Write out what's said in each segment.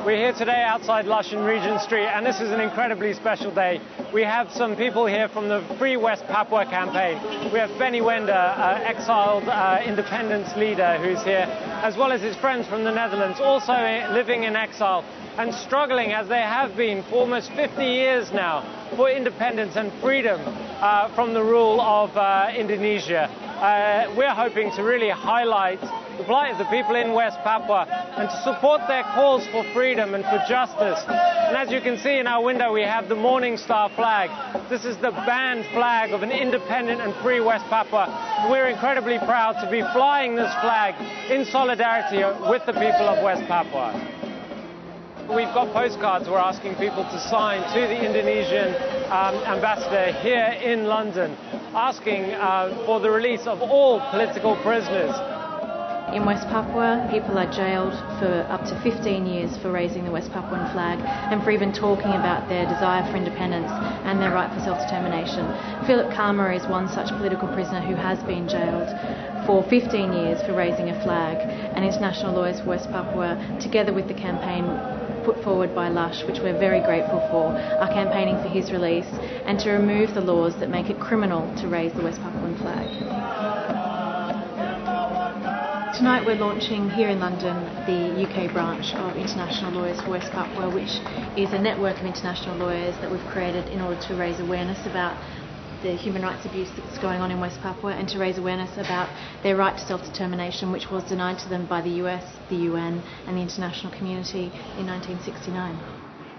We're here today outside Lush and Regent Street, and this is an incredibly special day. We have some people here from the Free West Papua campaign. We have Benny Wender, exiled independence leader, who's here, as well as his friends from the Netherlands, also living in exile and struggling, as they have been for almost 50 years now, for independence and freedom from the rule of Indonesia. We're hoping to really highlight the plight of the people in West Papua and to support their calls for freedom and for justice. And as you can see in our window, we have the Morning Star flag. This is the banned flag of an independent and free West Papua. And we're incredibly proud to be flying this flag in solidarity with the people of West Papua. We've got postcards we're asking people to sign to the Indonesian ambassador here in London, asking for the release of all political prisoners. In West Papua, people are jailed for up to 15 years for raising the West Papuan flag and for even talking about their desire for independence and their right for self-determination. Philip Khama is one such political prisoner who has been jailed for 15 years for raising a flag, and International Lawyers for West Papua, together with the campaign put forward by Lush, which we're very grateful for, are campaigning for his release and to remove the laws that make it criminal to raise the West Papuan flag. Tonight we're launching here in London the UK branch of International Lawyers for West Papua, which is a network of international lawyers that we've created in order to raise awareness about the human rights abuse that's going on in West Papua and to raise awareness about their right to self-determination, which was denied to them by the US, the UN and the international community in 1969.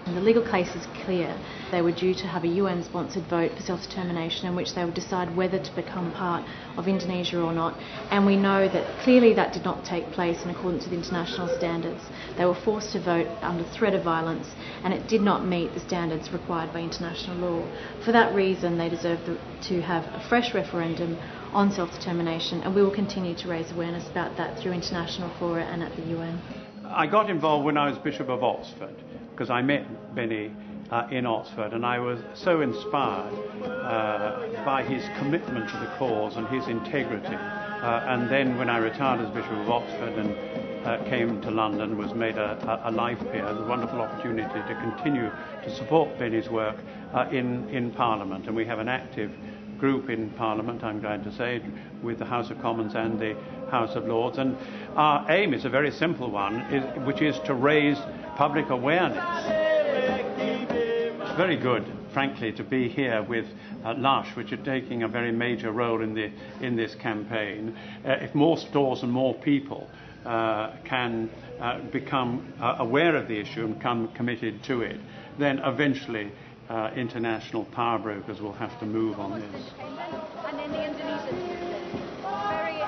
And the legal case is clear. They were due to have a UN-sponsored vote for self-determination in which they would decide whether to become part of Indonesia or not. And we know that clearly that did not take place in accordance with international standards. They were forced to vote under threat of violence, and it did not meet the standards required by international law. For that reason, they deserve to have a fresh referendum on self-determination, and we will continue to raise awareness about that through international fora and at the UN. I got involved when I was Bishop of Oxford, because I met Benny in Oxford, and I was so inspired by his commitment to the cause and his integrity. And then when I retired as Bishop of Oxford and came to London, was made a life peer, it was a wonderful opportunity to continue to support Benny's work in Parliament. And we have an active group in Parliament, I'm glad to say, with the House of Commons and the House of Lords. And our aim is a very simple one, which is to raise public awareness. It's very good, frankly, to be here with Lush, which are taking a very major role in this campaign. If more stores and more people can become aware of the issue and become committed to it, then eventually international power brokers will have to move on this. And then the Indonesian very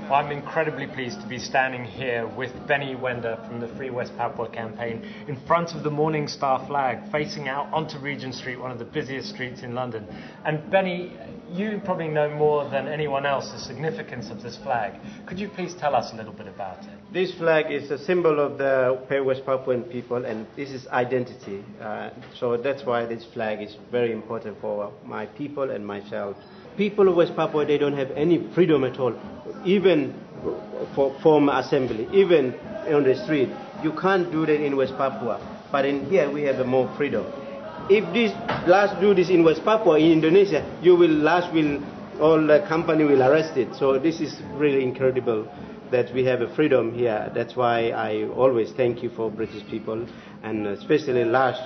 Well, I'm incredibly pleased to be standing here with Benny Wender from the Free West Papua campaign in front of the Morning Star flag, facing out onto Regent Street, one of the busiest streets in London. And Benny, you probably know more than anyone else the significance of this flag. Could you please tell us a little bit about it? This flag is a symbol of the West Papuan people, and this is identity. So that's why this flag is very important for my people and myself. People of West Papua, they don't have any freedom at all, even for form assembly, even on the street. You can't do that in West Papua, but in here we have more freedom. If this Lush do this in West Papua, in Indonesia, all the company will arrest it. So this is really incredible that we have a freedom here. That's why I always thank you for British people, and especially Lush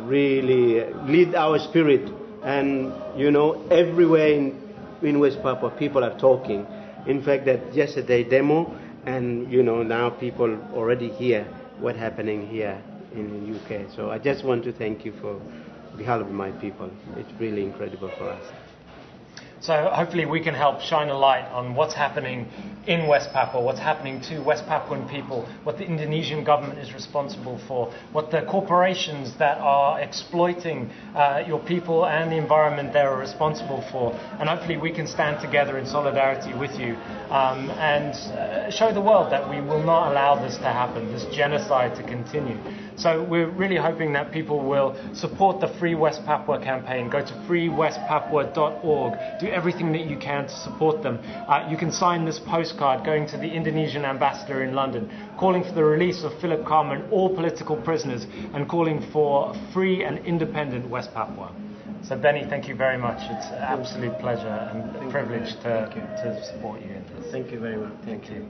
really lead our spirit. And you know, everywhere in West Papua, people are talking. In fact, that yesterday demo, and you know, now people already hear what's happening here in the UK. So I just want to thank you for behalf of my people. It's really incredible for us. So hopefully we can help shine a light on what's happening in West Papua, what's happening to West Papuan people, what the Indonesian government is responsible for, what the corporations that are exploiting your people and the environment there are responsible for. And hopefully we can stand together in solidarity with you and show the world that we will not allow this to happen, this genocide to continue. So we're really hoping that people will support the Free West Papua campaign. Go to freewestpapua.org. Do everything that you can to support them. You can sign this postcard going to the Indonesian ambassador in London, calling for the release of Philip Kham and all political prisoners, and calling for a free and independent West Papua. So Benny, thank you very much. It's an absolute pleasure and privilege to support you in this. Thank you very much. Thank you.